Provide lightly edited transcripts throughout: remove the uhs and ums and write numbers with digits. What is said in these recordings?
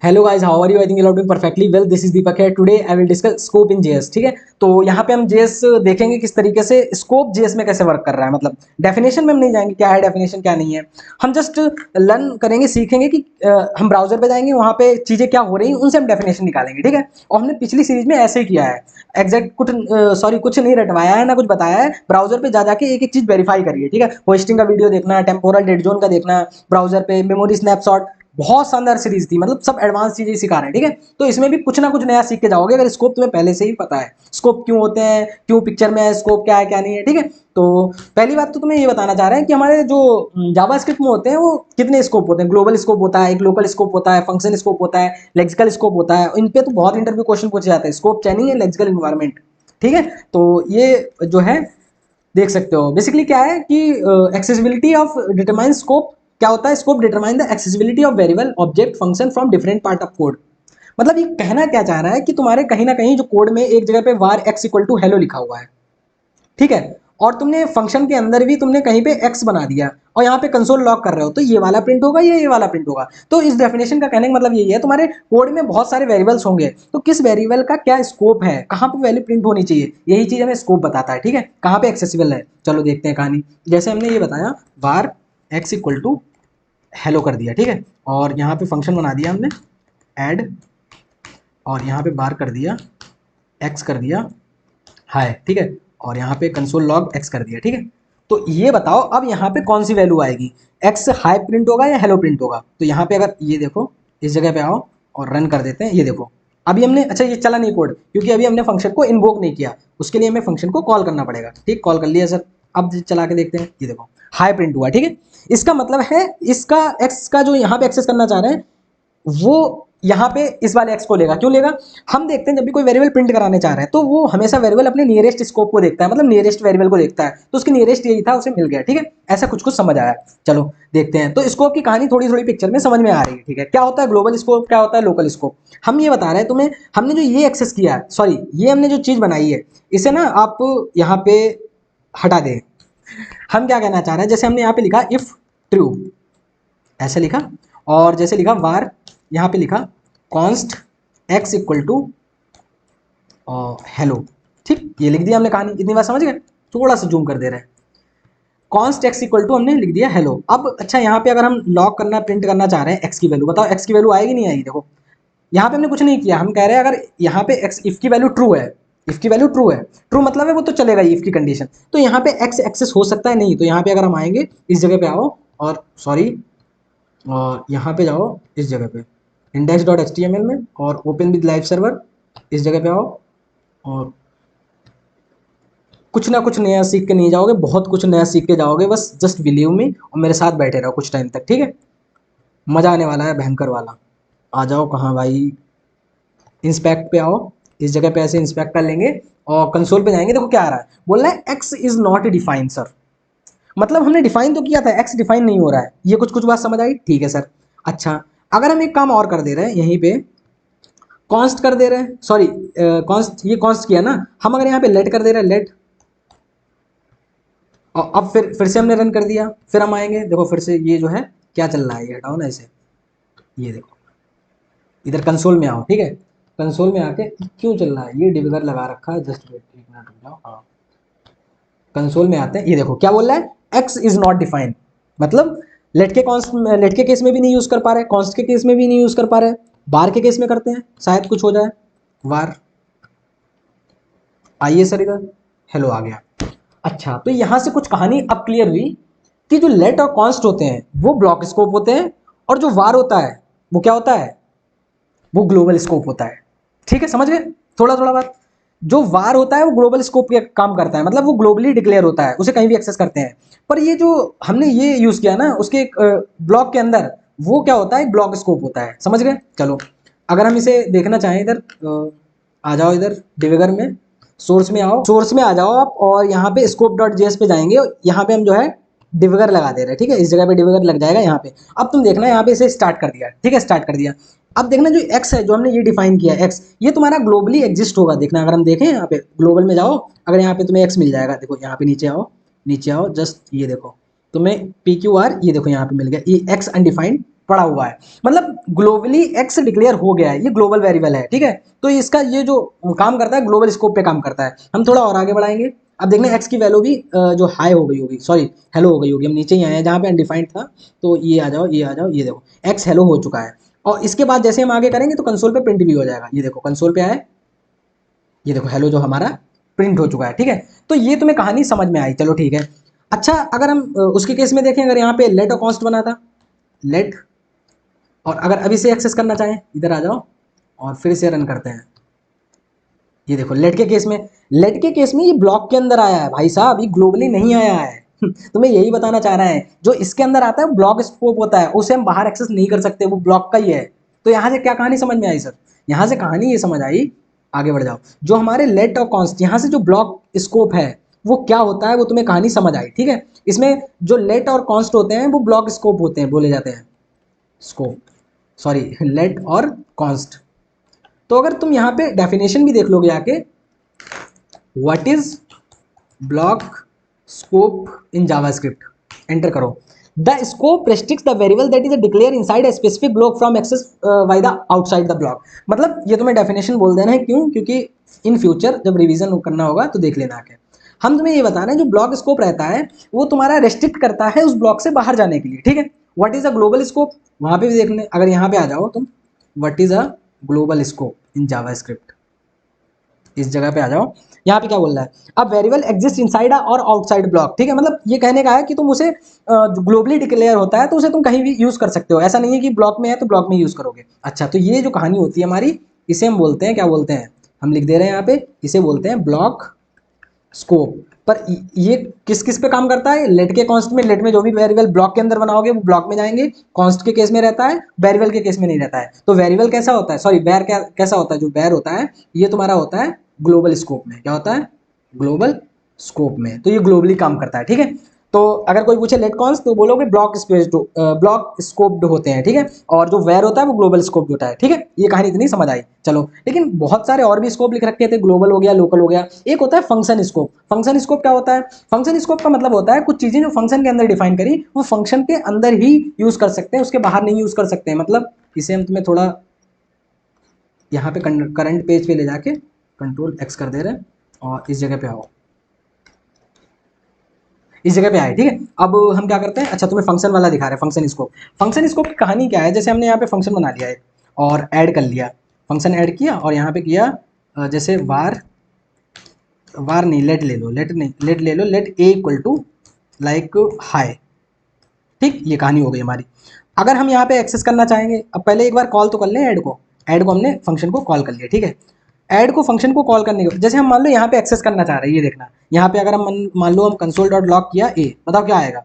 Hello guys, how are you? I think you are doing perfectly well. This is Deepak है। Today I will discuss scope in JS. ठीक है, तो यहाँ पे हम जेएस देखेंगे किस तरीके से स्कोप जेएस में कैसे वर्क कर रहा है। मतलब डेफिनेशन में हम नहीं जाएंगे, क्या है डेफिनेशन क्या नहीं है। हम जस्ट लर्न करेंगे, सीखेंगे कि हम ब्राउजर पे जाएंगे, वहाँ पे चीज़ें क्या हो रही हैं उनसे हम डेफिनेशन निकालेंगे। ठीक है, और हमने पिछली सीरीज में ऐसे ही किया है। एग्जैक्ट कुछ नहीं रटवाया है ना कुछ बताया है। ब्राउजर पे जा जाके एक एक चीज़ वेरीफाई करिए। ठीक है, होस्टिंग का वीडियो देखना है, टेम्पोरल डेड जोन का देखना है, ब्राउजर पे मेमोरी स्नैपशॉट, बहुत शानदार सीरीज थी। मतलब सब एडवांस चीजें सिखा रहे हैं। ठीक है, तो इसमें भी कुछ ना कुछ नया सीख के जाओगे अगर स्कोप तुम्हें पहले से ही पता है। स्कोप क्यों होते हैं, क्यों पिक्चर में है, स्कोप क्या है क्या नहीं है। ठीक है, तो पहली बात तो तुम्हें ये बताना चाह रहे हैं कि हमारे जो जावास्क्रिप्ट में होते हैं वो कितने स्कोप होते हैं। ग्लोबल स्कोप होता है, एक लोकल स्कोप होता है, फंक्शन स्कोप होता है, लेक्सिकल स्कोप होता है। इन पे तो बहुत इंटरव्यू क्वेश्चन पूछे जाते हैं। स्कोप चेनिंग है, लेक्सिकल इन्वायरमेंट। ठीक है, तो ये जो है देख सकते हो। बेसिकली क्या है कि एक्सेसिबिलिटी ऑफ डिटरमाइन स्कोप। क्या होता है? Scope determine the accessibility of variable object function from different part of code. मतलब ये कहना क्या चाह रहा है कि तुम्हारे कहीं ना कहीं जो कोड में एक जगह पे var x equal to hello लिखा हुआ है, ठीक है, और तुमने फंक्शन के अंदर भी तुमने कहीं पे x बना दिया और यहाँ पे कंसोल लॉक कर रहे हो, तो ये वाला प्रिंट होगा, ये वाला प्रिंट होगा। तो इस डेफिनेशन का कहने का मतलब यही है, तुम्हारे कोड में बहुत सारे वेरिएबल्स होंगे, तो किस वेरिएबल का क्या स्कोप है, कहाँ पे वैल्यू प्रिंट होनी चाहिए, यही चीज हमें स्कोप बताता है। ठीक है, कहाँ पे एक्सेसिबल है। चलो देखते हैं कहानी। जैसे हमने ये बताया var x equal to hello कर दिया, ठीक है, और यहाँ पे फंक्शन बना दिया हमने ऐड, और यहाँ पे बार कर दिया x कर दिया हाय, ठीक है, और यहाँ पे कंसोल लॉग x कर दिया। ठीक है, तो ये बताओ अब यहाँ पे कौन सी वैल्यू आएगी, x हाई प्रिंट होगा या हेलो प्रिंट होगा। तो यहाँ पे अगर ये देखो, इस जगह पे आओ और रन कर देते हैं। ये देखो अभी हमने, अच्छा ये चला नहीं कोड क्योंकि अभी हमने फंक्शन को इन्वोक नहीं किया, उसके लिए हमें फंक्शन को कॉल करना पड़ेगा। ठीक, कॉल कर लिया सर। अब चला के देखते हैं, ये देखो हाई प्रिंट हुआ। ठीक है, इसका मतलब है इसका x का जो यहाँ पे एक्सेस करना चाह रहे हैं वो यहाँ पे इस वाले x को लेगा। क्यों लेगा? हम देखते हैं जब भी कोई वेरिएबल प्रिंट कराने चाह रहे हैं तो वो हमेशा वेरिएबल अपने नियरेस्ट स्कोप को देखता है, मतलब नियरेस्ट वेरिएबल को देखता है। तो उसके नियरेस्ट यही था, उसे मिल गया। ठीक है, ऐसा कुछ कुछ समझ आया। चलो देखते हैं। तो स्कोप की कहानी थोड़ी थोड़ी पिक्चर में समझ में आ रही है। ठीक है, क्या होता है ग्लोबल स्कोप, क्या होता है लोकल स्कोप। हम ये बता रहे हैं तुम्हें, हमने जो ये एक्सेस किया है, सॉरी ये हमने जो चीज बनाई है, इसे ना आप यहाँ पे हटा दें। हम क्या कहना चाह रहे हैं, जैसे हमने यहाँ पे लिखा इफ ट्रू, ऐसे लिखा, और जैसे लिखा वार, यहाँ पे लिखा const x equal to hello. ठीक, ये लिख दिया हमने कहानी। इतनी बात समझ गए? थोड़ा सा जूम कर दे रहे हैं। कॉन्स्ट एक्स इक्वल टू हमने लिख दिया हेलो। अब अच्छा, यहाँ पे अगर हम लॉक करना, प्रिंट करना चाह रहे हैं एक्स की वैल्यू, बताओ एक्स की वैल्यू आएगी नहीं आएगी। देखो यहाँ पे हमने कुछ नहीं किया, हम कह रहे हैं अगर यहाँ पे एक्स इफ की वैल्यू ट्रू है, इफ की वैल्यू ट्रू है, ट्रू मतलब है वो तो चलेगा इफ की कंडीशन, तो यहाँ पे एक्स एक्सेस हो सकता है नहीं। तो यहाँ पे अगर हम आएंगे, इस जगह पे आओ और सॉरी, और यहाँ पे जाओ इस जगह पे index dot H T M L में और ओपन विद लाइव सर्वर, इस जगह पे आओ और कुछ ना कुछ नया सीख के नहीं जाओगे, बहुत कुछ नया सीख के जाओगे। बस जस्ट बिलीव मी और मेरे साथ बैठे रहो कुछ टाइम तक। ठीक है, मजा आने वाला है भयंकर वाला। आ जाओ, कहाँ भाई, इंस्पेक्ट पे आओ, इस जगह पे ऐसे इंस्पेक्ट कर लेंगे और कंसोल पे जाएंगे। देखो क्या आ रहा है, बोल रहा है x is not define sir. मतलब हमने डिफाइन तो किया था, एक्स डिफाइन नहीं हो रहा है। ये कुछ कुछ बात समझ आई? ठीक है सर। अच्छा, अगर हम एक काम और कर दे रहे हैं, यहीं पे कॉन्स्ट कर दे रहे हैं, सॉरी कॉन्स्ट, ये कॉन्स्ट किया ना, हम अगर यहाँ पे लेट कर दे रहे हैं, लेट, और अब फिर से हमने रन कर दिया, फिर हम आएंगे, देखो फिर से ये जो है क्या चल रहा है, ये हटाओ ना इसे, ये देखो इधर कंसोल में आओ। ठीक है, कंसोल में आके क्यों चल रहा है, ये डिबगर लगा रखा है, जस्ट वेट एक मिनट रुक जाओ। हाँ, कंसोल में आते हैं, ये देखो क्या बोल रहा है, एक्स इज नॉट डिफाइंड। मतलब लेट के कॉन्स्ट, लेट के केस में भी नहीं यूज कर पा रहे, कॉन्स्ट के केस में भी नहीं यूज कर पा रहे, बार के केस में करते हैं शायद कुछ हो जाए। वार, आइए सर इधर, हेलो आ गया। अच्छा, तो यहां से कुछ कहानी अब क्लियर हुई कि जो लेट और कॉन्स्ट होते हैं वो ब्लॉक स्कोप होते हैं, और जो वार होता है वो क्या होता है, वो ग्लोबल स्कोप होता है। ठीक है, समझ गए थोड़ा थोड़ा बात। जो वार होता है वो ग्लोबल स्कोप पे काम करता है, मतलब वो ग्लोबली डिक्लेयर होता है, उसे कहीं भी एक्सेस करते हैं। पर ये जो हमने ये यूज किया ना, उसके ब्लॉक के अंदर, वो क्या होता है, एक ब्लॉक स्कोप होता है। समझ गए? चलो अगर हम इसे देखना चाहें, इधर आ जाओ, इधर डिबगर में, सोर्स में आओ, सोर्स में आ जाओ आप, और यहाँ पे स्कोप डॉट जेएस पे जाएंगे, यहाँ पे हम जो है डिबगर लगा दे रहे हैं। ठीक है, इस जगह पे डिबगर लग जाएगा यहाँ पे। अब तुम देखना यहाँ पे इसे स्टार्ट कर दिया। ठीक है, स्टार्ट कर दिया। अब देखना जो एक्स है, जो हमने ये डिफाइन किया एक्स, ये तुम्हारा ग्लोबली एग्जिस्ट होगा। देखना अगर हम देखें यहाँ पे ग्लोबल में जाओ, अगर यहाँ पे तुम्हें एक्स मिल जाएगा, देखो यहाँ पे नीचे आओ, नीचे आओ, जस्ट ये देखो तुम्हें पी क्यू आर, ये देखो यहाँ पे मिल गया, ये एक्स अनडिफाइंड पड़ा हुआ है, मतलब ग्लोबली एक्स डिक्लेयर हो गया है, ये ग्लोबल वेरिएबल है, ठीक है। तो इसका ये जो काम करता है ग्लोबल स्कोप पे काम करता है। हम थोड़ा और आगे बढ़ाएंगे, अब देखने एक्स की वैल्यू भी जो हाई हो गई होगी, सॉरी हेलो हो गई होगी। हम नीचे ही आए हैं जहाँ पे अनडिफाइंड था, तो ये आ जाओ, ये आ जाओ, ये देखो एक्स हेलो हो चुका है। और इसके बाद जैसे हम आगे करेंगे तो कंसोल पे प्रिंट भी हो जाएगा, ये देखो कंसोल पे आए, ये देखो हेलो जो हमारा प्रिंट हो चुका है, ठीक है। तो ये तुम्हें कहानी समझ में आई, चलो ठीक है। अच्छा अगर हम उसके केस में देखें, अगर यहाँ पे लेट और कॉन्स्ट बना था, लेट, और अगर अभी से एक्सेस करना चाहें, इधर आ जाओ और फिर से रन करते हैं। ये देखो लेट के केस में, लेट के केस में ये ब्लॉक के अंदर आया है भाई साहब, ये ग्लोबली नहीं आया है। तो मैं यही बताना चाह रहा है, जो इसके अंदर आता है ब्लॉक स्कोप होता है, उसे हम बाहर एक्सेस नहीं कर सकते, वो ब्लॉक का ही है। तो यहाँ से क्या कहानी समझ में आई सर? यहाँ से कहानी ये समझ आई, आगे बढ़ जाओ, जो हमारे लेट और कॉन्स्ट, यहाँ से जो ब्लॉक स्कोप है वो क्या होता है, वो तुम्हें कहानी समझ आई, ठीक है। इसमें जो लेट और कॉन्स्ट होते हैं वो ब्लॉक स्कोप होते हैं, बोले जाते हैं स्कोप, सॉरी लेट और कॉन्स्ट। तो अगर तुम यहाँ पे डेफिनेशन भी देख लोगे आके, what is block scope in JavaScript, enter करो। The scope restricts the variable that is declare inside a specific block from access by the outside the block। मतलब ये तुम्हें डेफिनेशन बोल देना है, क्यों? क्योंकि इन फ्यूचर जब रिवीजन करना होगा तो देख लेना आके। हम तुम्हें ये बता रहे हैं जो ब्लॉक स्कोप रहता है वो तुम्हारा रेस्ट्रिक्ट करता है उस ब्लॉक से बाहर जाने के लिए, ठीक है। What is a global scope, वहां पे भी देख लें, अगर यहाँ पे आ जाओ तुम, what is a global scope in JavaScript, इस जगह पे आ जाओ। यहाँ पे क्या बोल रहा है, अब वेरिएबल एग्जिस्ट इनसाइड और आउटसाइड ब्लॉक, ठीक है। मतलब ये कहने का है कि तुम उसे ग्लोबली डिक्लेयर होता है तो उसे तुम कहीं भी यूज कर सकते हो, ऐसा नहीं है कि ब्लॉक में है तो ब्लॉक में यूज करोगे। अच्छा तो ये जो कहानी होती है हमारी, इसे हम बोलते हैं, क्या बोलते हैं, हम लिख दे रहे हैं यहाँ पे, इसे बोलते हैं ब्लॉक स्कोप। पर ये किस किस पे काम करता है? लेट के कॉन्स्ट में, लेट में जो भी वेरिएबल ब्लॉक के अंदर बनाओगे वो ब्लॉक में जाएंगे, कॉन्स्ट के केस में रहता है, वेरिएबल के केस में नहीं रहता है। तो वेरिएबल कैसा होता है, सॉरी वेर कैसा होता है, जो वेर होता है ये तुम्हारा होता है ग्लोबल स्कोप में, क्या होता है, ग्लोबल स्कोप में। तो ये ग्लोबली काम करता है, ठीक है। तो अगर कोई पूछे लेट कॉन्स तो बोलोगे ब्लॉक स्पेस्ड, ब्लॉक स्कोप्ड होते हैं, ठीक है। और जो वेर होता है वो ग्लोबल स्कोप्ड होता है, ठीक है। ये कहानी इतनी समझ आई, चलो। लेकिन बहुत सारे और भी स्कोप लिख रखे थे, ग्लोबल हो गया, लोकल हो गया। एक होता है फंक्शन स्कोप। फंक्शन स्कोप क्या होता है? फंक्शन स्कोप का मतलब होता है कुछ चीजें जो फंक्शन के अंदर डिफाइन करी वो फंक्शन के अंदर ही यूज कर सकते हैं, उसके बाहर नहीं यूज कर सकते हैं। मतलब इसे हम तुम्हें थोड़ा यहाँ पे करंट पेज पे ले जाके कंट्रोल एक्स कर दे रहे हैं और इस जगह पे आओ, इस जगह पे आए, ठीक है। अब हम क्या करते हैं, अच्छा तुम्हें फंक्शन वाला दिखा रहे हैं, फंक्शन स्कोप। फंक्शन स्कोप की कहानी क्या है, जैसे हमने यहाँ पे फंक्शन बना लिया है और ऐड कर लिया, फंक्शन ऐड किया और यहाँ पे किया जैसे वार, वार नहीं लेट ले लो, लेट नहीं लेट ले लो, let a equal to like hi, ठीक। ये कहानी हो गई हमारी। अगर हम यहाँ पे एक्सेस करना चाहेंगे, अब पहले एक बार कॉल तो कर लें ऐड को, ऐड को हमने फंक्शन को कॉल कर लिया, ठीक है। ऐड को फंक्शन को कॉल करने के जैसे हम मान लो यहाँ पे एक्सेस करना चाह रहे हैं, ये देखना यहाँ पे अगर हम मान लो हम कंसोल डॉट लॉग किया ए, बताओ क्या आएगा,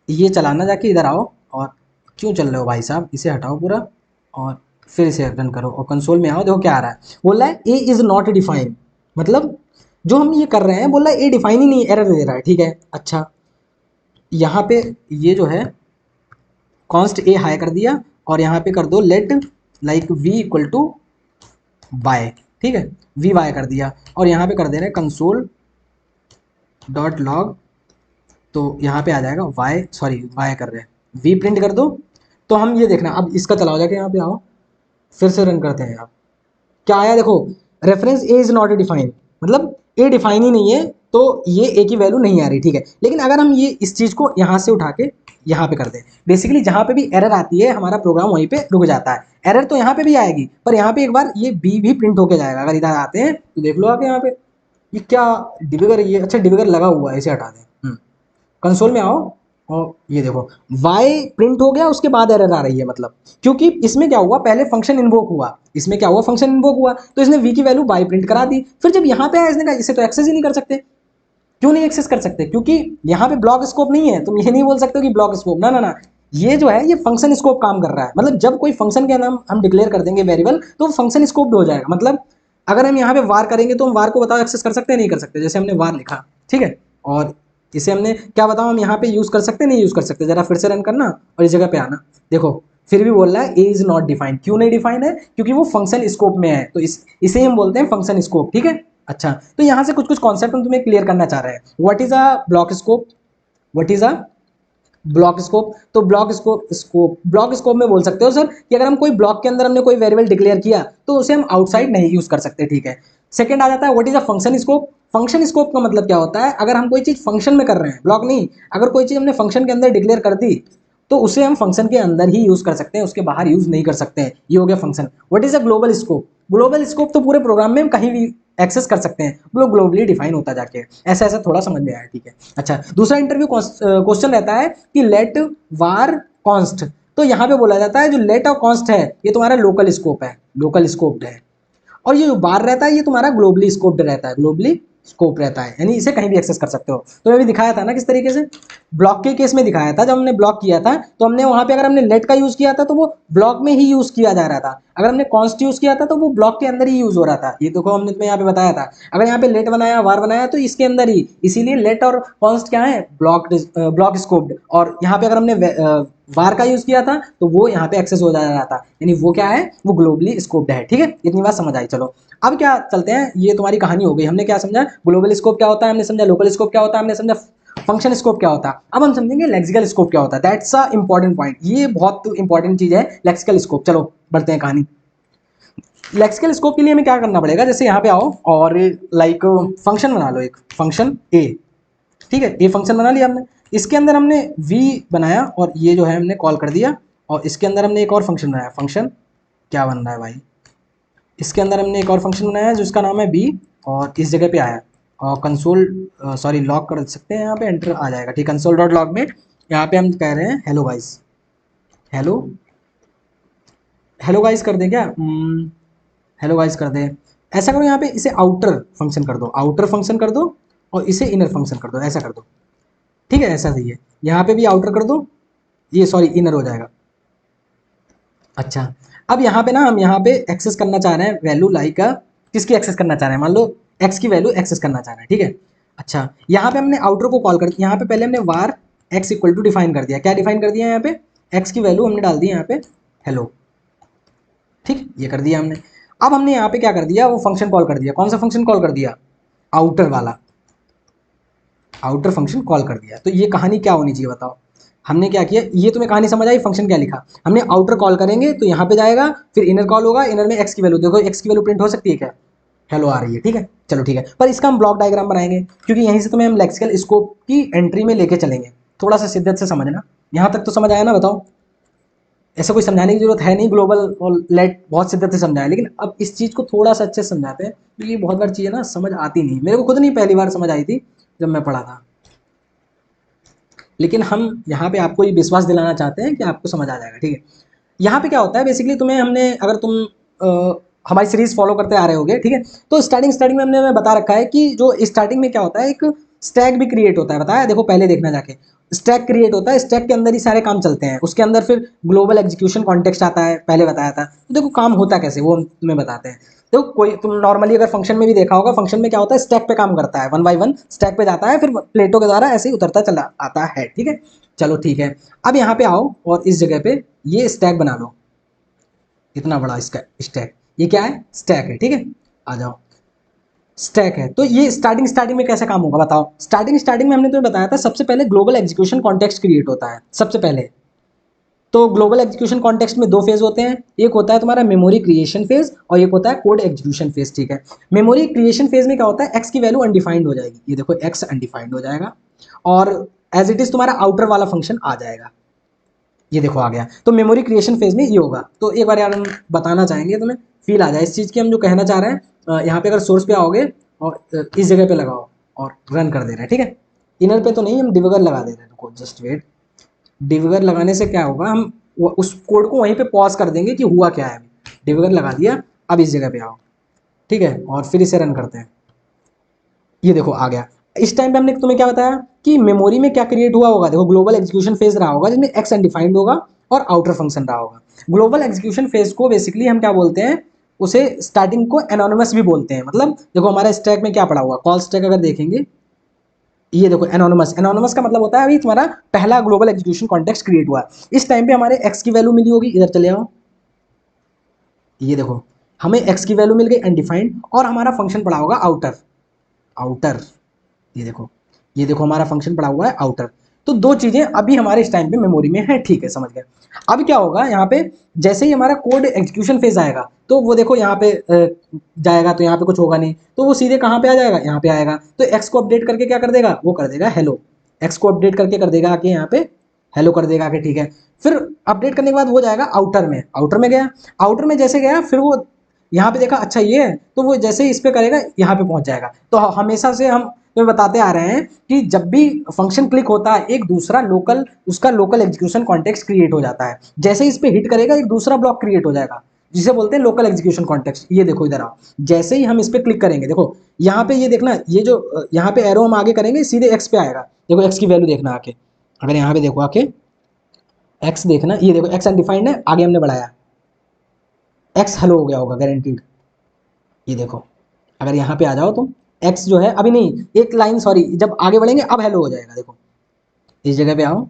ये चलाना जाके इधर आओ, और क्यों चल रहे हो भाई साहब, इसे हटाओ पूरा और फिर इसे रन करो और कंसोल में आओ, देखो क्या आ रहा है, बोल रहा है ए इज़ नॉट डिफाइंड। मतलब जो हम ये कर रहे हैं बोल रहा है ए डिफाइन ही नहीं, एरर दे रहा है, ठीक है। अच्छा यहाँ पे ये जो है कॉन्स्ट ए हाई कर दिया और यहाँ पे कर दो let like v equal to y, ठीक है, वी वाई कर दिया और यहाँ पे कर दे रहे हैं कंसोल डॉट लॉग, तो यहाँ पे आ जाएगा वाई, सॉरी वाई कर रहे हैं, वी प्रिंट कर दो। तो हम ये देखना, अब इसका चलाओ जाके यहाँ पे आओ, फिर से रन करते हैं। आप क्या आया देखो, reference A is not defined, मतलब ए डिफाइन ही नहीं है तो ये ए की वैल्यू नहीं आ रही, ठीक है। लेकिन अगर हम ये इस चीज़ को यहाँ से उठा के यहाँ पे कर दें, बेसिकली जहाँ पे भी एरर आती है हमारा प्रोग्राम वहीं पे रुक जाता है। एरर तो यहाँ पे भी आएगी पर यहाँ पे एक बार ये बी भी प्रिंट होके जाएगा। अगर इधर आते हैं तो देख लो आके यहाँ पे, ये क्या डिबगर, ये अच्छा डिबगर लगा हुआ है, इसे हटा दें। कंसोल में आओ और ये देखो वाई प्रिंट हो गया, उसके बाद एरर आ रही है, मतलब क्योंकि इसमें क्या हुआ, पहले फंक्शन इन्वोक हुआ, इसमें क्या हुआ, फंक्शन इन्वोक हुआ तो इसने वी की वैल्यू वाई प्रिंट करा दी। फिर जब यहाँ पे आया इसने कहा इसे तो एक्सेस ही नहीं कर सकते। क्यों नहीं एक्सेस कर सकते? क्योंकि यहाँ पे ब्लॉक स्कोप नहीं है। तुम ये नहीं बोल सकते हो कि ब्लॉक स्कोप, ना ना ना, ये जो है ये फंक्शन स्कोप काम कर रहा है। मतलब जब कोई फंक्शन के नाम हम डिक्लेयर कर देंगे वेरिएबल तो फंक्शन स्कोप हो जाएगा। मतलब अगर हम यहाँ पे वार करेंगे तो हम वार को बताओ एक्सेस कर सकते हैं, नहीं कर सकते। जैसे हमने वार लिखा, ठीक है, और इसे हमने क्या बताओ हम यहाँ पे यूज कर सकते नहीं यूज कर सकते। जरा फिर से रन करना और इस जगह पे आना, देखो फिर भी बोल रहा है ए इज नॉट डिफाइंड। क्यों नहीं डिफाइंड है? क्योंकि वो फंक्शन स्कोप में है, तो इसे हम बोलते हैं फंक्शन स्कोप, ठीक है। अच्छा तो यहाँ से कुछ कुछ कॉन्सेप्ट हम तुम्हें क्लियर करना चाह रहे हैं। What is a block scope, what is a block scope, तो ब्लॉक स्कोप में बोल सकते हो सर कि अगर हम कोई ब्लॉक के अंदर हमने कोई वेरिएबल डिक्लेयर किया तो उसे हम आउटसाइड नहीं यूज कर सकते, ठीक है। सेकंड आ जाता है what is a function scope. Function scope का मतलब क्या होता है, अगर हम कोई चीज फंक्शन में कर रहे हैं, ब्लॉक नहीं, अगर कोई चीज हमने फंक्शन के अंदर डिक्लेयर कर दी तो उसे हम फंक्शन के अंदर ही यूज कर सकते हैं, उसके बाहर यूज नहीं कर सकते हैं। ये हो गया function. What is a global scope. Global scope तो पूरे प्रोग्राम में हम कहीं भी एक्सेस कर सकते हैं, वो ग्लोबली डिफाइन होता जाके। ऐसा ऐसा थोड़ा समझ में आया, ठीक है। अच्छा, दूसरा इंटरव्यू क्वेश्चन रहता है कि लेट वार कॉन्स्ट। तो यहाँ पे बोला जाता है जो लेट और कॉन्स्ट है ये तुम्हारा लोकल स्कोप है, लोकल स्कोप्ड है। और ये जो बार रहता है ये तुम्हारा ग्लोबली स्कोप्ड रहता है, ग्लोबली स्कोप रहता है, यानी इसे कहीं भी एक्सेस कर सकते हो। तो मैं भी दिखाया था ना किस तरीके से, ब्लॉक के केस में दिखाया था। जब हमने ब्लॉक किया था तो हमने वहां पे अगर हमने लेट का यूज किया था तो वो ब्लॉक में ही यूज किया जा रहा था, अगर हमने कॉन्स्ट यूज किया था तो वो ब्लॉक के अंदर ही यूज हो रहा था। ये देखो हमने तुम्हें यहाँ पे बताया था, अगर यहाँ पे लेट बनाया वार बनाया तो इसके अंदर ही, इसीलिए लेट और कॉन्स्ट क्या है, ब्लॉक स्कोप्ड। और यहाँ पे अगर हमने वार का यूज किया था तो वो यहाँ पे एक्सेस हो जा रहा था, यानी वो क्या है, वो ग्लोबली स्कोप्ड है, ठीक है। इतनी बात समझ आई। चलो अब क्या चलते हैं, ये तुम्हारी कहानी हो गई, हमने क्या समझा, ग्लोबल स्कोप क्या होता है, हमने समझा लोकल स्कोप क्या होता है, हमने समझा फंक्शन स्कोप क्या होता है। अब हम समझेंगे लेक्सिकल स्कोप क्या होता है। दैट्स अ इंपॉर्टेंट पॉइंट, ये बहुत इंपॉर्टेंट चीज है लेक्सिकल स्कोप। चलो बढ़ते हैं कहानी। लेक्सिकल स्कोप के लिए हमें क्या करना पड़ेगा, जैसे यहाँ पे आओ और लाइक फंक्शन बना लो, एक फंक्शन ए, ठीक है। ए फंक्शन बना लिया हमने, इसके अंदर हमने वी बनाया और ये जो है हमने कॉल कर दिया, और इसके अंदर हमने एक और फंक्शन बनाया। फंक्शन क्या बन रहा है भाई, इसके अंदर हमने एक और फंक्शन बनाया है जिसका नाम है बी, और इस जगह पे आया और कंसोल सॉरी लॉग कर सकते हैं, यहाँ पे एंटर आ जाएगा, ठीक। कंसोल डॉट लॉग में यहाँ पे हम कह रहे हैं hello guys, hello hello guys कर दें क्या, हेलो गाइस कर दें। ऐसा करो यहाँ पे इसे आउटर फंक्शन कर दो, आउटर फंक्शन कर दो, और इसे इनर फंक्शन कर दो, ऐसा कर दो, ठीक है। ऐसा सही है, यहाँ पे भी आउटर कर दो, ये सॉरी इनर हो जाएगा। अच्छा, अब यहाँ पे ना हम यहाँ पे एक्सेस करना चाह रहे हैं वैल्यू लाइक किसकी एक्सेस करना चाह रहे हैं, मान लो एक्स की वैल्यू एक्सेस करना चाह रहे हैं, ठीक है। अच्छा, यहाँ पे हमने आउटर को कॉल कर, यहाँ पे पहले हमने वार एक्स इक्वल टू डिफाइन कर दिया, क्या डिफाइन कर दिया यहाँ पे, एक्स की वैल्यू हमने डाल दी यहाँ पे हेलो, ठीक, ये कर दिया हमने। अब हमने यहाँ पे क्या कर दिया, वो फंक्शन कॉल कर दिया, कौन सा फंक्शन कॉल कर दिया, आउटर वाला, आउटर फंक्शन कॉल कर दिया। तो ये कहानी क्या होनी चाहिए बताओ, हमने क्या किया, ये तुम्हें कहानी समझ आई, फंक्शन क्या लिखा हमने, आउटर कॉल करेंगे तो यहाँ पे जाएगा, फिर इनर कॉल होगा, इनर में एक्स की वैल्यू, देखो एक्स की वैल्यू प्रिंट हो सकती है क्या, हेलो आ रही है, ठीक है। चलो ठीक है, पर इसका हम ब्लॉक डायग्राम बनाएंगे क्योंकि यहीं से तुम्हें हम लेक्सिकल स्कोप की एंट्री में लेके चलेंगे। थोड़ा सा शिद्दत से समझना, यहाँ तक तो समझ आया ना, बताओ। ऐसा कोई समझाने की जरूरत है नहीं, ग्लोबल और लेट बहुत शिद्दत से समझाया, लेकिन अब इस चीज़ को थोड़ा सा अच्छे से समझाते हैं क्योंकि बहुत बार चीज़ें ना समझ आती नहीं, मेरे को खुद नहीं पहली बार समझ आई थी जब मैं पढ़ा था, लेकिन हम यहाँ पे आपको ये विश्वास दिलाना चाहते हैं कि आपको समझ आ जाएगा, ठीक है। यहाँ पे क्या होता है बेसिकली, तुम्हें हमने अगर तुम हमारी सीरीज फॉलो करते आ रहे होगे, ठीक है, तो स्टार्टिंग स्टार्टिंग में हमने हमें बता रखा है कि जो स्टार्टिंग में क्या होता है, एक स्टैक भी क्रिएट होता है, बताया देखो पहले देखना जाके, स्टैक क्रिएट होता है, स्टैक के अंदर ही सारे काम चलते हैं, उसके अंदर फिर ग्लोबल एग्जीक्यूशन कॉन्टेक्स्ट आता है, पहले बताया था। तो देखो काम होता कैसे वो हम तुम्हें बताते हैं। देखो कोई तुम नॉर्मली अगर फंक्शन में भी देखा होगा, फंक्शन में क्या होता है, स्टैक पे काम करता है, वन बाय वन स्टैक पे जाता है, फिर प्लेटों के द्वारा ऐसे ही उतरता चला आता है, ठीक है। चलो ठीक है, अब यहाँ पे आओ और इस जगह पे ये स्टैक बना लो, इतना बड़ा इसका स्टैक, ये क्या है, स्टैक है, ठीक है। आ जाओ, स्टैक है, तो ये स्टार्टिंग स्टार्टिंग में कैसा काम होगा बताओ। स्टार्टिंग स्टार्टिंग में हमने तुम्हें बताया था सबसे पहले ग्लोबल एग्जीक्यूशन कॉन्टेक्स्ट क्रिएट होता है सबसे पहले। तो ग्लोबल एग्जीक्यूशन कॉन्टेक्स्ट में दो फेज होते हैं, एक होता है तुम्हारा मेमोरी क्रिएशन फेज और एक होता है कोड एग्जीक्यूशन फेज, ठीक है। मेमोरी क्रिएशन फेज में क्या होता है, एक्स की वैल्यू अनडिफाइंड हो जाएगी, ये देखो एक्स अनडिफाइंड हो जाएगा, और एज इट इज तुम्हारा आउटर वाला फंक्शन आ जाएगा, ये देखो आ गया। तो मेमोरी क्रिएशन फेज में ये होगा। तो एक बार यार हम बताना चाहेंगे, तुम्हें फील आ जाए इस चीज़ की, हम जो कहना चाह रहे हैं। यहाँ पे अगर सोर्स पे आओगे और इस जगह पे लगाओ और रन कर दे रहे हैं, ठीक है। इनर पे तो नहीं, हम डिबगर लगा दे रहे हैं, रुको जस्ट वेट। डिबगर लगाने से क्या होगा, हम उस कोड को वहीं पे पॉज कर देंगे कि हुआ क्या है। डिबगर लगा दिया, अब इस जगह पे आओ, ठीक है, और फिर इसे रन करते हैं, ये देखो आ गया। इस टाइम पे हमने तुम्हें क्या बताया कि मेमोरी में क्या क्रिएट हुआ होगा, देखो ग्लोबल एग्जीक्यूशन फेज रहा होगा जिसमें एक्स अनडिफाइंड होगा और आउटर फंक्शन रहा होगा। ग्लोबल एग्जीक्यूशन फेज को बेसिकली हम क्या बोलते हैं, उसे स्टार्टिंग को एनोनिमस भी बोलते हैं। मतलब देखो हमारे स्टैक में क्या पड़ा हुआ, कॉल स्टैक अगर देखेंगे, ये देखो एनोनिमस, एनोनिमस का मतलब होता है अभी तुम्हारा पहला ग्लोबल एग्जीक्यूशन कॉन्टेक्स्ट क्रिएट हुआ, इस टाइम पे हमारे एक्स की वैल्यू मिली होगी, इधर चले आओ, ये देखो हमें एक्स की वैल्यू मिल गई अनडिफाइंड, और हमारा फंक्शन पड़ा होगा आउटर, आउटर, ये देखो, ये देखो हमारा फंक्शन पड़ा हुआ है आउटर। तो दो चीजें अभी हमारे इस टाइम पे मेमोरी में है, ठीक है, समझ गए। अब क्या होगा यहाँ पे, जैसे ही हमारा कोड एग्जीक्यूशन फेज आएगा तो वो देखो यहाँ पे जाएगा, तो यहाँ पे कुछ होगा नहीं, तो वो सीधे कहाँ पे आ जाएगा, यहाँ पे आएगा। तो एक्स को अपडेट करके क्या कर देगा, वो कर देगा हेलो। एक्स को अपडेट करके कर देगा आके यहाँ पे हेलो कर देगा आके, ठीक है। फिर अपडेट करने के बाद वो जाएगा आउटर में, आउटर में गया, आउटर में जैसे गया फिर वो यहाँ पे देखा अच्छा ये है, तो वो जैसे ही इस पे करेगा यहाँ पे पहुंच जाएगा। तो हमेशा से हम तो बताते आ रहे हैं कि जब भी फंक्शन क्लिक होता है एक दूसरा लोकल, उसका लोकल एग्जीक्यूशन कॉन्टेक्स्ट क्रिएट हो जाता है। जैसे इस पे हिट करेगा एक दूसरा ब्लॉक क्रिएट हो जाएगा, जिसे बोलते हैं लोकल एग्जीक्यूशन कॉन्टेक्स्ट। ये देखो इधर आओ, जैसे ही हम इस पे क्लिक करेंगे, देखो यहाँ पे ये देखना, ये जो यहाँ पे एरो हम आगे करेंगे सीधे एक्स पे आएगा। देखो एक्स की वैल्यू देखना आके, अगर यहाँ पे देखो आके एक्स देखना, ये देखो एक्स अनडिफाइंड है, आगे हमने बढ़ाया, एक्स हेलो हो गया होगा गारंटीड। ये देखो अगर यहाँ पे आ जाओ तुम, एक्स जो है अभी नहीं, एक लाइन सॉरी, जब आगे बढ़ेंगे अब हेलो हो जाएगा। देखो इस जगह पे आओ,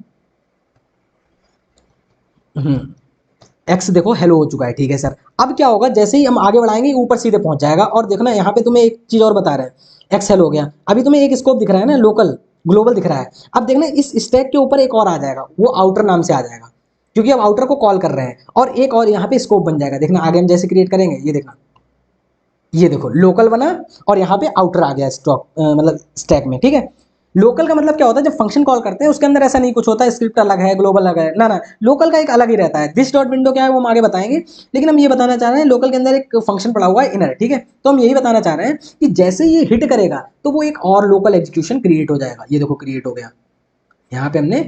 एक्स देखो हेलो हो चुका है, ठीक है सर। अब क्या होगा, जैसे ही हम आगे बढ़ाएंगे ऊपर सीधे पहुंच जाएगा। और देखना यहाँ पे तुम्हें एक चीज और बता रहे हैं, एक्स हेलो हो गया, अभी तुम्हें एक स्कोप दिख रहा है ना, लोकल ग्लोबल दिख रहा है। अब देखना इस स्टैक के ऊपर एक और आ जाएगा, वो आउटर नाम से आ जाएगा, क्योंकि हम आउटर को कॉल कर रहे हैं। और एक और यहाँ पे स्कोप बन जाएगा, देखना आगे हम जैसे क्रिएट करेंगे, ये देखना, ये देखो लोकल बना और यहाँ पे आउटर आ गया स्टॉक, मतलब स्टैक में, ठीक है। लोकल का मतलब क्या होता है, जब फंक्शन कॉल करते हैं उसके अंदर ऐसा नहीं कुछ होता है स्क्रिप्ट अलग है ग्लोबल अलग है, ना ना, लोकल का एक अलग ही रहता है। दिस डॉट विंडो क्या है वो हम आगे बताएंगे, लेकिन हम ये बताना चाह रहे हैं लोकल के अंदर एक फंक्शन पड़ा हुआ है इनर, ठीक है। तो हम यही बताना चाह रहे हैं कि जैसे ये हिट करेगा तो वो एक और लोकल एग्जीक्यूशन क्रिएट हो जाएगा। ये देखो क्रिएट हो गया यहाँ पे हमने,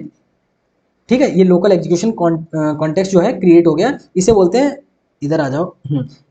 ठीक है, ये लोकल एग्जीक्यूशन कॉन्टेक्स्ट जो है क्रिएट हो गया। इसे बोलते हैं, इधर आ जाओ,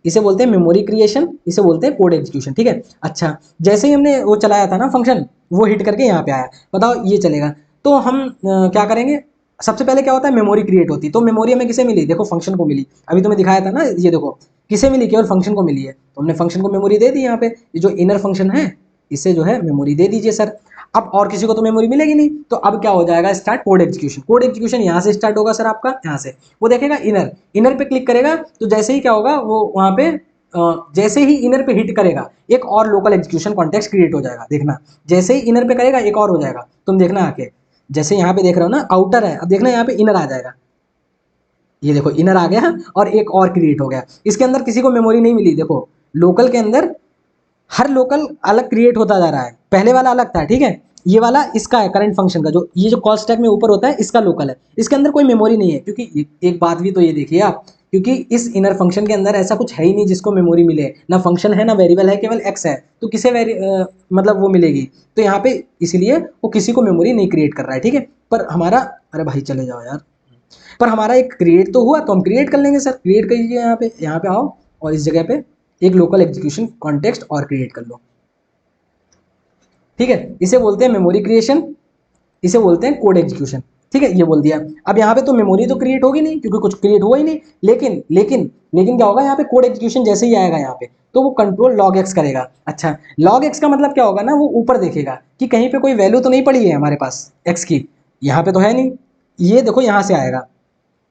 इसे बोलते हैं मेमोरी क्रिएशन, इसे बोलते हैं कोड एग्जीक्यूशन, ठीक है। अच्छा, जैसे ही हमने वो चलाया था ना फंक्शन, वो हिट करके यहाँ पे आया, बताओ ये चलेगा। तो हम क्या करेंगे, सबसे पहले क्या होता है, मेमोरी क्रिएट होती है। तो मेमोरी हमें किसे मिली, देखो फंक्शन को मिली, अभी तुम्हें दिखाया था ना, ये देखो किसे मिली, केवल फंक्शन को मिली है। तो हमने फंक्शन को मेमोरी दे दी, यहाँ पे ये जो इनर फंक्शन है इसे जो है मेमोरी दे दीजिए सर। अब और किसी को तो मेमोरी मिलेगी नहीं, तो अब क्या हो जाएगा, start code execution. Code execution यहाँ से स्टार्ट होगा सर आपका, यहाँ से वो देखेगा इनर, इनर पे क्लिक करेगा तो जैसे ही क्या होगा वो वहाँ पे जैसे ही इनर पे हिट करेगा एक और लोकल एग्जीक्यूशन कॉन्टेक्स्ट क्रिएट हो जाएगा। देखना जैसे ही इनर पे करेगा एक और हो जाएगा, तुम देखना आके, जैसे यहाँ पे देख रहे हो ना आउटर है, अब देखना यहाँ पे इनर आ जाएगा। ये देखो इनर आ गया और एक और क्रिएट हो गया। इसके अंदर किसी को मेमोरी नहीं मिली, देखो लोकल के अंदर हर लोकल अलग क्रिएट होता जा रहा है। पहले वाला अलग था, ठीक है, ये वाला इसका है करंट फंक्शन का, जो ये जो कॉल स्टैक में ऊपर होता है इसका लोकल है। इसके अंदर कोई मेमोरी नहीं है, क्योंकि एक बात भी तो ये देखिए आप, क्योंकि इस इनर फंक्शन के अंदर ऐसा कुछ है ही नहीं जिसको मेमोरी मिले, ना फंक्शन है ना वेरिएबल है, केवल एक्स है, तो किसे मतलब वो मिलेगी। तो यहाँ पे इसलिए वो किसी को मेमोरी नहीं क्रिएट कर रहा है, ठीक है। पर हमारा, अरे भाई चले जाओ यार, पर हमारा एक क्रिएट तो हुआ, तो हम क्रिएट कर लेंगे सर, क्रिएट करिए यहाँ पे आओ और इस जगह पे एक लोकल एग्जीक्यूशन कॉन्टेक्स्ट और क्रिएट कर लो, ठीक है। इसे बोलते हैं मेमोरी क्रिएशन, इसे बोलते हैं कोड एग्जीक्यूशन, ठीक है, ये बोल दिया। अब यहाँ पे तो मेमोरी तो क्रिएट होगी नहीं क्योंकि कुछ क्रिएट हुआ ही नहीं, लेकिन लेकिन लेकिन क्या होगा, यहाँ पे कोड एग्जीक्यूशन जैसे ही आएगा यहाँ पे तो वो कंट्रोल लॉग एक्स करेगा। अच्छा, लॉग एक्स का मतलब क्या होगा ना, वो ऊपर देखेगा कि कहीं पे कोई वैल्यू तो नहीं पड़ी है हमारे पास एक्स की, यहाँ पे तो है नहीं। ये देखो यहाँ से आएगा,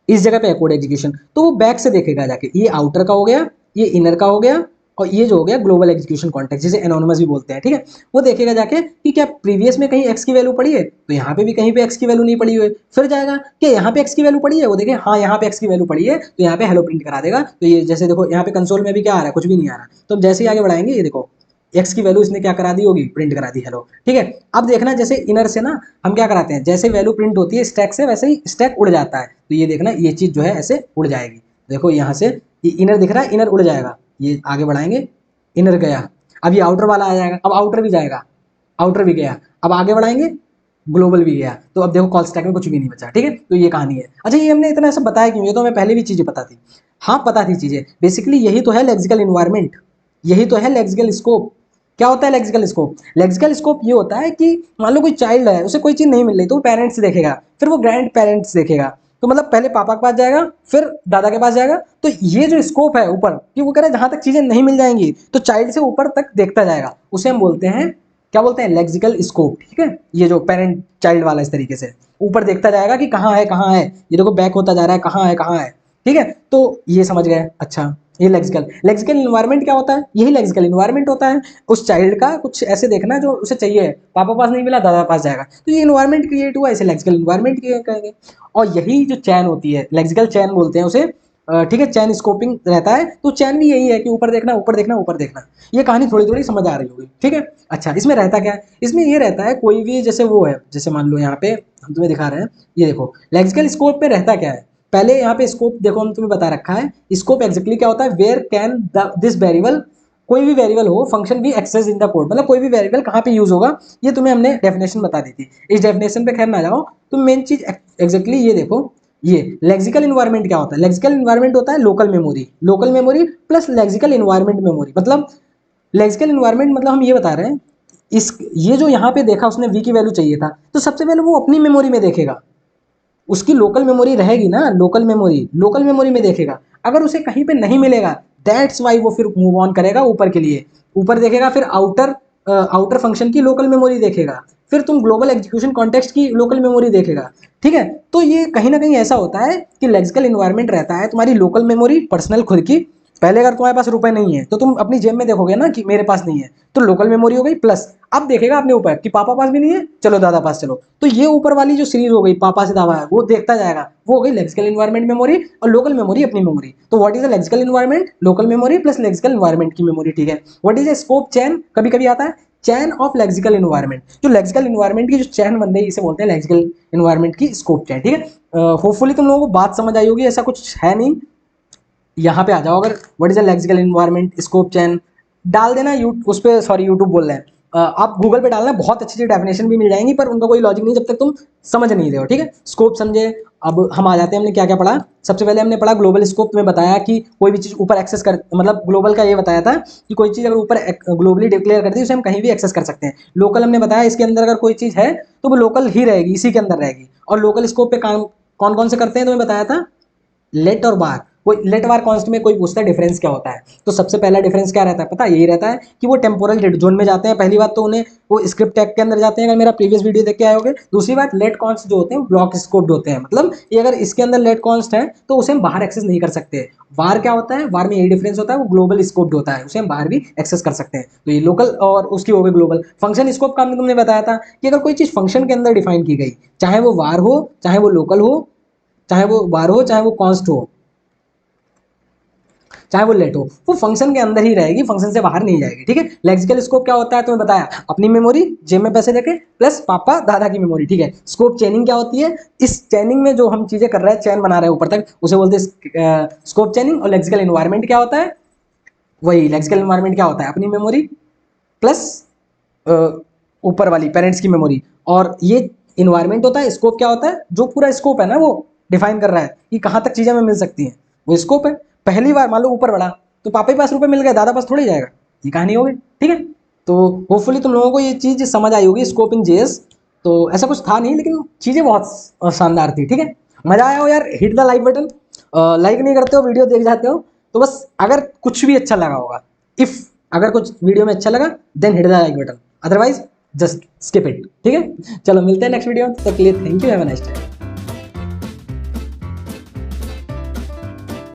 इस जगह पे है कोड एग्जीक्यूशन, तो वो बैक से देखेगा जाके, ये आउटर का हो गया, ये इनर का हो गया, और ये जो हो गया ग्लोबल एग्जीक्यूशन कॉन्टेक्स्ट, जिसे एनोनिमस भी बोलते हैं, ठीक है। वो देखेगा जाके कि क्या प्रीवियस में कहीं एक्स की वैल्यू पड़ी है, तो यहाँ पे भी कहीं पे एक्स की वैल्यू नहीं पड़ी हुई है। फिर जाएगा कि यहाँ पे एक्स की वैल्यू पड़ी है, वो देखे हाँ यहाँ पे एक्स की वैल्यू पड़ी है, तो यहाँ पे हेलो प्रिंट करा देगा। तो ये जैसे देखो यहाँ पे कंसोल में भी क्या आ रहा है, कुछ भी नहीं आ रहा। तो अब जैसे ही आगे बढ़ाएंगे, ये देखो एक्स की वैल्यू इसने क्या करा दी होगी, प्रिंट करा दी हेलो, ठीक है। अब देखना जैसे इनर से ना हम क्या कराते हैं, जैसे वैल्यू प्रिंट होती है स्टैक से, वैसे ही स्टैक उड़ जाता है। तो ये देखना ये चीज जो है ऐसे उड़ जाएगी, देखो यहाँ से ये इनर दिख रहा है, इनर उड़ जाएगा। ये आगे बढ़ाएंगे, इनर गया, अब ये आउटर वाला आ जाएगा, अब आउटर भी जाएगा, आउटर भी गया, अब आगे बढ़ाएंगे ग्लोबल भी गया। तो अब देखो कॉल स्टैक में कुछ भी नहीं बचा, ठीक है। तो ये कहानी है। अच्छा, ये हमने इतना सब बताया क्यों, ये तो हमें पहले भी चीजें पता थी। हाँ पता थी चीजें, बेसिकली यही तो है लेक्सिकल इन्वायरमेंट, यही तो है लेक्सिकल स्कोप। क्या होता है लेक्सिकल स्कोप, लेक्सिकल स्कोप ये होता है कि मान लो कोई चाइल्ड है, उसे कोई चीज नहीं मिल रही, तो वो पेरेंट्स देखेगा, फिर वो ग्रैंड पेरेंट्स देखेगा। तो मतलब पहले पापा के पास जाएगा, फिर दादा के पास जाएगा। तो ये जो स्कोप है ऊपर, कि वो कह रहा है जहां तक चीजें नहीं मिल जाएंगी तो चाइल्ड से ऊपर तक देखता जाएगा, उसे हम बोलते हैं, क्या बोलते हैं, लेक्सिकल स्कोप, ठीक है। ये जो पेरेंट चाइल्ड वाला इस तरीके से ऊपर देखता जाएगा कि कहाँ है कहाँ है, ये देखो बैक होता जा रहा है, कहाँ है कहाँ है, ठीक है। तो ये समझ गए। अच्छा, ये लेक्सिकल इन्वायरमेंट क्या होता है, यही लेक्सिकल इन्वायरमेंट होता है उस चाइल्ड का, कुछ ऐसे देखना जो उसे चाहिए है, पापा पास नहीं मिला दादा पास जाएगा, तो ये इन्वायरमेंट क्रिएट हुआ, इसे लेक्सिकल इन्वायरमेंट कहेंगे। और यही जो चैन होती है लेक्सिकल चैन बोलते हैं उसे, ठीक है, चैन स्कोपिंग रहता है, तो चैन भी यही है कि ऊपर देखना ऊपर देखना ऊपर देखना। ये कहानी थोड़ी थोड़ी समझ आ रही होगी, ठीक है। अच्छा, इसमें रहता क्या है, इसमें ये रहता है कोई भी जैसे वो है, जैसे मान लो यहाँ पे हम तुम्हें दिखा रहे हैं, ये देखो लेक्सिकल स्कोप पे रहता क्या है, पहले यहाँ पे स्कोप देखो हम तुम्हें बता रखा है, स्कोप एक्जेक्टली क्या होता है, वेयर कैन दिस वेरिएबल, कोई भी वेरिएबल हो फंक्शन भी एक्सेस इन द कोड, मतलब कोई भी वेरिएबल कहाँ पे यूज होगा, ये तुम्हें हमने डेफिनेशन बता दी थी। इस डेफिनेशन पे खैर ना जाओ, तो मेन चीज एक्जेक्टली ये देखो, ये लेक्सिकल इन्वायरमेंट क्या होता है, लेक्सिकल इन्वायरमेंट होता है local memory plus lexical environment memory. मतलब लेक्सिकल इन्वायरमेंट मतलब हम ये बता रहे हैं, इस ये जो यहाँ पे देखा उसने वी की वैल्यू चाहिए था, तो सबसे पहले वो अपनी मेमोरी में देखेगा, उसकी लोकल मेमोरी रहेगी ना, लोकल मेमोरी में देखेगा, अगर उसे कहीं पे नहीं मिलेगा दैट्स वाई वो फिर मूव ऑन करेगा ऊपर के लिए, ऊपर देखेगा, फिर आउटर फंक्शन की लोकल मेमोरी देखेगा, फिर तुम ग्लोबल एग्जीक्यूशन कॉन्टेक्स्ट की लोकल मेमोरी देखेगा, ठीक है। तो ये कहीं ना कहीं ऐसा होता है कि लेक्सिकल इन्वायरमेंट रहता है तुम्हारी लोकल मेमोरी पर्सनल खुद की, पहले अगर तुम्हारे पास रुपए नहीं है तो तुम अपनी जेब में देखोगे ना कि मेरे पास नहीं है, तो लोकल मेमोरी हो गई, प्लस अब देखेगा अपने ऊपर कि पापा पास भी नहीं है, चलो दादा पास चलो, तो ये ऊपर वाली जो सीरीज हो गई पापा से दावा है वो देखता जाएगा, वो हो गई लेक्सिकल इन्वायरमेंट मेमोरी, और लोकल मेमोरी अपनी मेमोरी। तो what is the lexical environment, local memory plus lexical environment की मेमोरी, ठीक है। व्हाट इज ए स्कोप चैन, कभी कभी आता है चैन ऑफ लेक्सिकल इन्वायरमेंट, जो लेक्सिकल इन्वायरमेंट की जो चैन बन रही है इसे बोलते हैं लेक्सिकल इन्वायरमेंट की स्कोप चैन, ठीक है। होपफुली तुम लोगों को बात समझ आई होगी, ऐसा कुछ है नहीं। यहाँ पे आ जाओ, अगर what is a lexical environment scope chain डाल देना, उस पर सॉरी यूट्यूब बोल रहे हैं, आप गूगल पे डालना, बहुत अच्छी अच्छी डेफिनेशन भी मिल जाएंगी, पर उनका कोई लॉजिक नहीं जब तक तुम समझ नहीं रहे हो, ठीक है। स्कोप समझे, अब हम आ जाते हैं, हमने क्या क्या पढ़ा। सबसे पहले हमने पढ़ा ग्लोबल स्कोप, तुम्हें बताया कि कोई भी चीज़ ऊपर एक्सेस कर, मतलब ग्लोबल का ये बताया था कि कोई चीज़ अगर ऊपर ग्लोबली डिक्लेयर करती है उसे हम कहीं भी एक्सेस कर सकते हैं। लोकल हमने बताया इसके अंदर अगर कोई चीज़ है तो वो लोकल ही रहेगी, इसी के अंदर रहेगी। और लोकल स्कोप पे काम कौन कौन से करते हैं तुम्हें बताया था, लेट और बार। कोई लेट बार कॉन्स्ट में कोई पूछता है डिफरेंस क्या होता है, तो सबसे पहला डिफरेंस क्या रहता है पता, यही रहता है कि वो टेम्पोरल डेड जोन में जाते हैं, पहली बात तो उन्हें वो स्क्रिप्ट टैग के अंदर जाते हैं, अगर मेरा प्रीवियस वीडियो देख के आए होगे। दूसरी बात, लेट कॉन्स्ट जो होते हैं ब्लॉक स्कोप्ड होते हैं, मतलब ये अगर इसके अंदर लेट कॉन्स्ट है तो उसे हम बाहर एक्सेस नहीं कर सकते। वार क्या होता है, वार में यही डिफरेंस होता है, वो ग्लोबल स्कोप्ड होता है, उसे हम बाहर भी एक्सेस कर सकते हैं। तो ये लोकल और उसकी हो गई ग्लोबल। फंक्शन स्कोप का हमने तुमने बताया था कि अगर कोई चीज फंक्शन के अंदर डिफाइन की गई, चाहे वो वार हो, चाहे वो लोकल हो, चाहे वो वार हो, चाहे वो कॉन्स्ट हो, चाहे वो लेट हो, वो फंक्शन के अंदर ही रहेगी, फंक्शन से बाहर नहीं जाएगी, ठीक है। लेक्सिकल स्कोप क्या होता है तुम्हें बताया, अपनी मेमोरी जेब में पैसे देके प्लस पापा दादा की मेमोरी, ठीक है। स्कोप चेनिंग क्या होती है, इस चेनिंग में जो हम चीजें कर रहे हैं, चैन बना रहे हैं ऊपर तक, उसे बोलते हैं स्कोप चेनिंग। और लेक्सिकल इन्वायरमेंट क्या होता है, वही लेक्सिकल इन्वायरमेंट क्या होता है, अपनी मेमोरी प्लस ऊपर वाली पेरेंट्स की मेमोरी। और ये इन्वायरमेंट होता है। स्कोप क्या होता है, जो पूरा स्कोप है ना वो डिफाइन कर रहा है कि कहाँ तक चीजें हमें मिल सकती हैं, वो स्कोप है। पहली बार मान लो ऊपर बढ़ा तो पापा के पास रुपए मिल गए, दादा पास थोड़ी जाएगा, ये कहानी हो गई, ठीक है। तो होपफुली तुम लोगों को ये चीज समझ आई होगी, स्कोप इन जेएस। तो ऐसा कुछ था नहीं, लेकिन चीजें बहुत शानदार थी, ठीक है। मजा आया हो यार, hit the like button. Like नहीं करते हो, वीडियो देख जाते हो, तो बस अगर कुछ भी अच्छा लगा होगा, इफ अगर कुछ वीडियो में अच्छा लगा then hit the like button, otherwise just skip it, ठीक है। चलो मिलते हैं नेक्स्ट वीडियो में, तब तक के लिए thank you, have a nice day.